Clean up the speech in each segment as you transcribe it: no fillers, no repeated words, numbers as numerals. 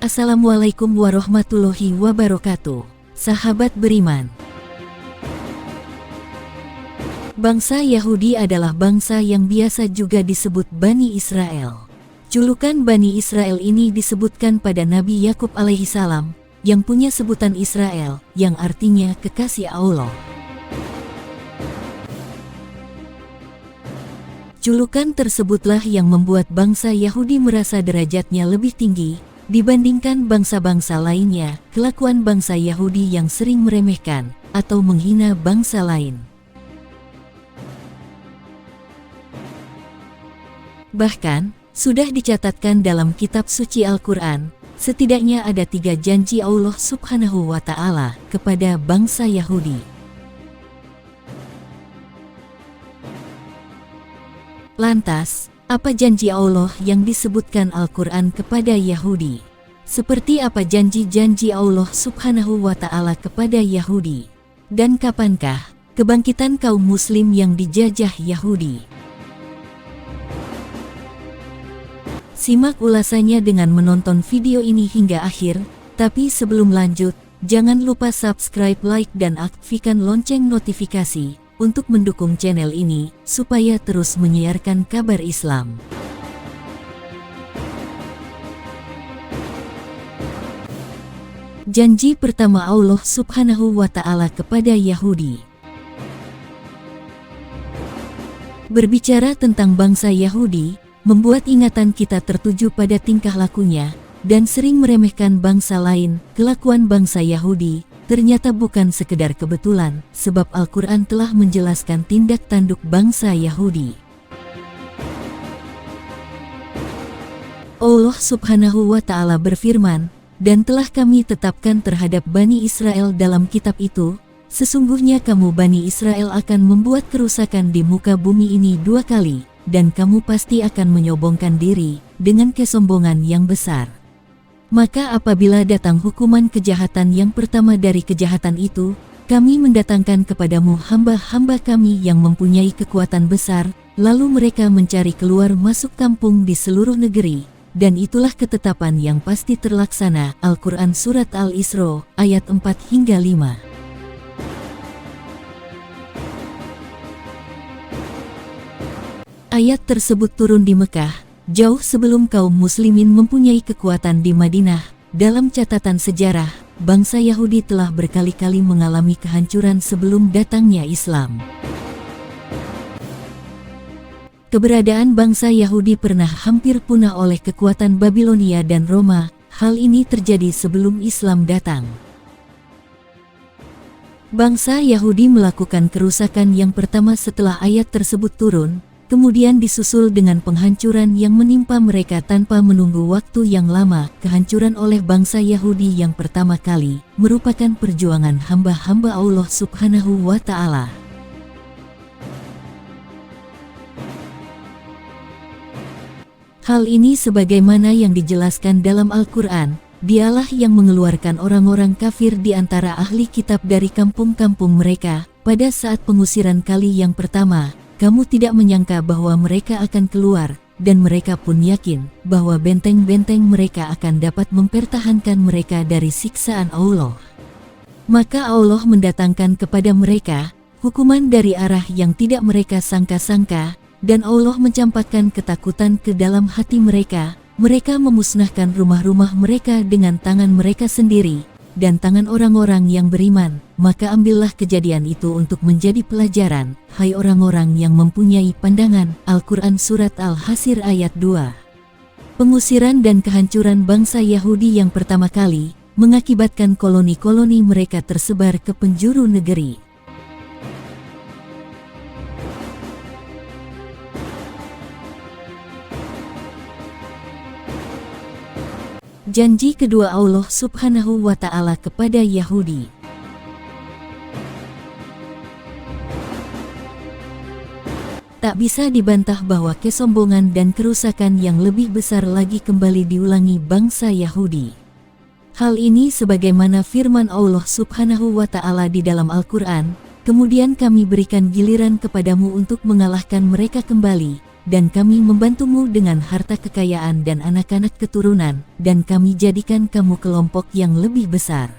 Assalamualaikum warahmatullahi wabarakatuh. Sahabat beriman. Bangsa Yahudi adalah bangsa yang biasa juga disebut Bani Israel. Julukan Bani Israel ini disebutkan pada Nabi Yakub alaihissalam, yang punya sebutan Israel, yang artinya kekasih Allah. Julukan tersebutlah yang membuat bangsa Yahudi merasa derajatnya lebih tinggi dibandingkan bangsa-bangsa lainnya. Kelakuan bangsa Yahudi yang sering meremehkan atau menghina bangsa lain. Bahkan, sudah dicatatkan dalam kitab suci Al-Quran, setidaknya ada 3 janji Allah Subhanahu wa Ta'ala kepada bangsa Yahudi. Lantas, apa janji Allah yang disebutkan Al-Quran kepada Yahudi? Seperti apa janji-janji Allah Subhanahu wa Ta'ala kepada Yahudi? Dan kapankah kebangkitan kaum muslim yang dijajah Yahudi? Simak ulasannya dengan menonton video ini hingga akhir, tapi sebelum lanjut, jangan lupa subscribe, like, dan aktifkan lonceng notifikasi untuk mendukung channel ini, supaya terus menyiarkan kabar Islam. Janji pertama Allah Subhanahu wa Ta'ala kepada Yahudi. Berbicara tentang bangsa Yahudi, membuat ingatan kita tertuju pada tingkah lakunya, dan sering meremehkan bangsa lain. Kelakuan bangsa Yahudi ternyata bukan sekedar kebetulan, sebab Al-Quran telah menjelaskan tindak tanduk bangsa Yahudi. Allah Subhanahu wa Ta'ala berfirman, "Dan telah kami tetapkan terhadap Bani Israel dalam kitab itu, sesungguhnya kamu Bani Israel akan membuat kerusakan di muka bumi ini 2 kali, dan kamu pasti akan menyombongkan diri dengan kesombongan yang besar. Maka apabila datang hukuman kejahatan yang pertama dari kejahatan itu, kami mendatangkan kepadamu hamba-hamba kami yang mempunyai kekuatan besar, lalu mereka mencari keluar masuk kampung di seluruh negeri, dan itulah ketetapan yang pasti terlaksana." Al-Quran Surat Al-Isra, ayat 4 hingga 5. Ayat tersebut turun di Mekah, jauh sebelum kaum muslimin mempunyai kekuatan di Madinah. Dalam catatan sejarah, bangsa Yahudi telah berkali-kali mengalami kehancuran sebelum datangnya Islam. Keberadaan bangsa Yahudi pernah hampir punah oleh kekuatan Babilonia dan Roma. Hal ini terjadi sebelum Islam datang. Bangsa Yahudi melakukan kerusakan yang pertama setelah ayat tersebut turun, kemudian disusul dengan penghancuran yang menimpa mereka tanpa menunggu waktu yang lama. Kehancuran oleh bangsa Yahudi yang pertama kali merupakan perjuangan hamba-hamba Allah Subhanahu wa Ta'ala. Hal ini sebagaimana yang dijelaskan dalam Al-Quran, Dialah yang mengeluarkan orang-orang kafir di antara ahli kitab dari kampung-kampung mereka. Pada saat pengusiran kali yang pertama, kamu tidak menyangka bahwa mereka akan keluar, dan mereka pun yakin bahwa benteng-benteng mereka akan dapat mempertahankan mereka dari siksaan Allah. Maka Allah mendatangkan kepada mereka hukuman dari arah yang tidak mereka sangka-sangka, dan Allah mencampakkan ketakutan ke dalam hati mereka. Mereka memusnahkan rumah-rumah mereka dengan tangan mereka sendiri, dan tangan orang-orang yang beriman. Maka ambillah kejadian itu untuk menjadi pelajaran, hai orang-orang yang mempunyai pandangan. Al-Quran Surat Al-Hashr ayat 2. Pengusiran dan kehancuran bangsa Yahudi yang pertama kali mengakibatkan koloni-koloni mereka tersebar ke penjuru negeri. Janji kedua Allah Subhanahu wa Ta'ala kepada Yahudi. Tak bisa dibantah bahwa kesombongan dan kerusakan yang lebih besar lagi kembali diulangi bangsa Yahudi. Hal ini sebagaimana firman Allah Subhanahu wa Ta'ala di dalam Al-Quran, kemudian kami berikan giliran kepadamu untuk mengalahkan mereka kembali, dan kami membantumu dengan harta kekayaan dan anak-anak keturunan, dan kami jadikan kamu kelompok yang lebih besar.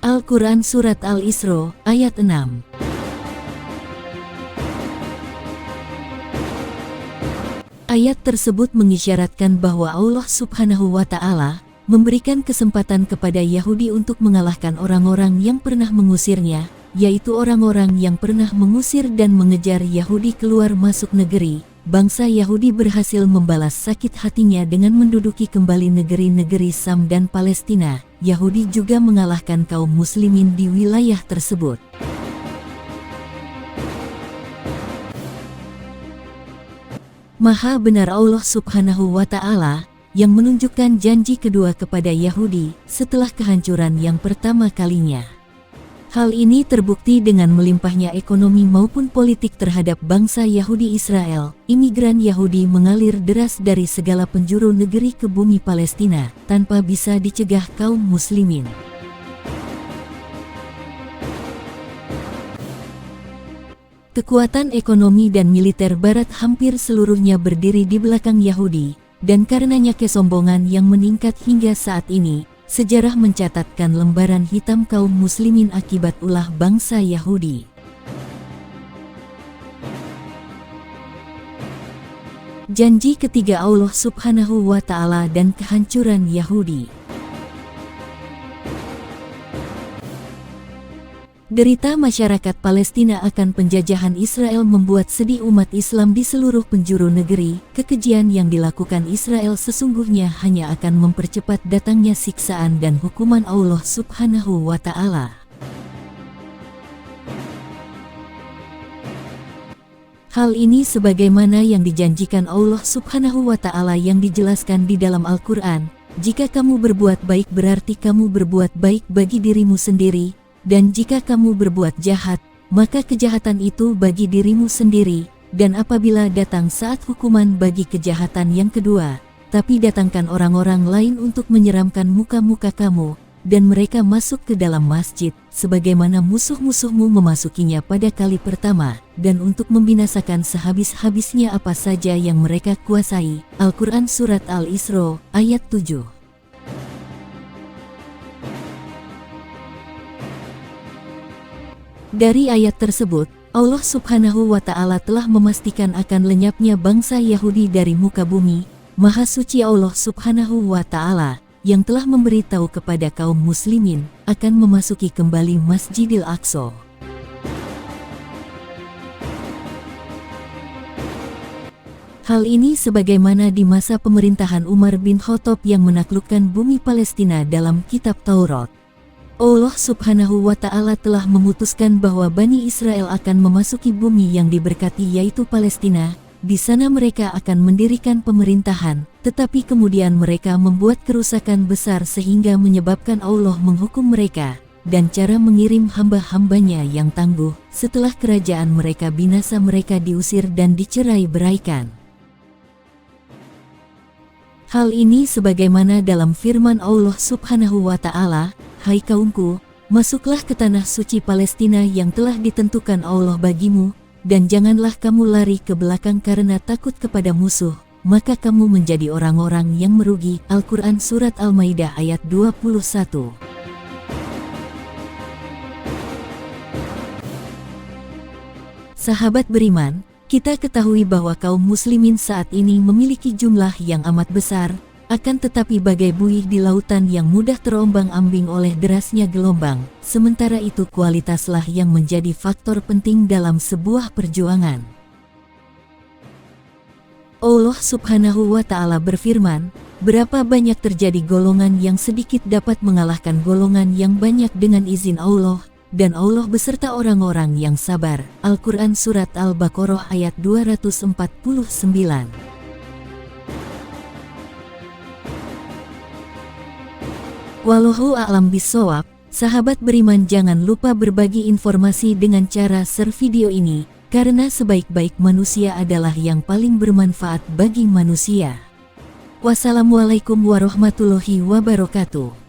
Al-Quran Surat Al-Isra, ayat 6. Ayat tersebut mengisyaratkan bahwa Allah Subhanahu wa Ta'ala memberikan kesempatan kepada Yahudi untuk mengalahkan orang-orang yang pernah mengusirnya, yaitu orang-orang yang pernah mengusir dan mengejar Yahudi keluar masuk negeri. Bangsa Yahudi berhasil membalas sakit hatinya dengan menduduki kembali negeri-negeri Sam dan Palestina. Yahudi juga mengalahkan kaum muslimin di wilayah tersebut. Maha benar Allah Subhanahu wa Ta'ala yang menunjukkan janji kedua kepada Yahudi setelah kehancuran yang pertama kalinya. Hal ini terbukti dengan melimpahnya ekonomi maupun politik terhadap bangsa Yahudi Israel. Imigran Yahudi mengalir deras dari segala penjuru negeri ke bumi Palestina tanpa bisa dicegah kaum muslimin. Kekuatan ekonomi dan militer Barat hampir seluruhnya berdiri di belakang Yahudi, dan karenanya kesombongan yang meningkat hingga saat ini. Sejarah mencatatkan lembaran hitam kaum muslimin akibat ulah bangsa Yahudi. Janji ketiga Allah Subhanahu wa Ta'ala dan kehancuran Yahudi. Derita masyarakat Palestina akan penjajahan Israel membuat sedih umat Islam di seluruh penjuru negeri. Kekejian yang dilakukan Israel sesungguhnya hanya akan mempercepat datangnya siksaan dan hukuman Allah Subhanahu wa Ta'ala. Hal ini sebagaimana yang dijanjikan Allah Subhanahu wa Ta'ala yang dijelaskan di dalam Al-Quran. Jika kamu berbuat baik berarti kamu berbuat baik bagi dirimu sendiri. Dan jika kamu berbuat jahat, maka kejahatan itu bagi dirimu sendiri. Dan apabila datang saat hukuman bagi kejahatan yang kedua, tapi datangkan orang-orang lain untuk menyeramkan muka-muka kamu, dan mereka masuk ke dalam masjid, sebagaimana musuh-musuhmu memasukinya pada kali pertama, dan untuk membinasakan sehabis-habisnya apa saja yang mereka kuasai. Al-Quran Surat Al-Isra, ayat 7. Dari ayat tersebut, Allah Subhanahu wa Ta'ala telah memastikan akan lenyapnya bangsa Yahudi dari muka bumi. Maha suci Allah Subhanahu wa Ta'ala yang telah memberitahu kepada kaum muslimin akan memasuki kembali Masjidil Aqsa. Hal ini sebagaimana di masa pemerintahan Umar bin Khattab yang menaklukkan bumi Palestina dalam kitab Taurat. Allah Subhanahu wa Ta'ala telah memutuskan bahwa Bani Israel akan memasuki bumi yang diberkati yaitu Palestina. Di sana mereka akan mendirikan pemerintahan, tetapi kemudian mereka membuat kerusakan besar sehingga menyebabkan Allah menghukum mereka, dan cara mengirim hamba-hambanya yang tangguh. Setelah kerajaan mereka binasa mereka diusir dan dicerai-beraikan. Hal ini sebagaimana dalam firman Allah Subhanahu wa Ta'ala, "Hai kaumku, masuklah ke tanah suci Palestina yang telah ditentukan Allah bagimu, dan janganlah kamu lari ke belakang karena takut kepada musuh, maka kamu menjadi orang-orang yang merugi." Al-Quran Surat Al-Maidah ayat 21. Sahabat beriman, kita ketahui bahwa kaum muslimin saat ini memiliki jumlah yang amat besar, akan tetapi bagai buih di lautan yang mudah terombang-ambing oleh derasnya gelombang. Sementara itu kualitaslah yang menjadi faktor penting dalam sebuah perjuangan. Allah Subhanahu wa Ta'ala berfirman, "Berapa banyak terjadi golongan yang sedikit dapat mengalahkan golongan yang banyak dengan izin Allah, dan Allah beserta orang-orang yang sabar." Al-Quran Surat Al-Baqarah ayat 249. Wallahu a'lam bishawab. Sahabat beriman, jangan lupa berbagi informasi dengan cara share video ini, karena sebaik-baik manusia adalah yang paling bermanfaat bagi manusia. Wassalamualaikum warahmatullahi wabarakatuh.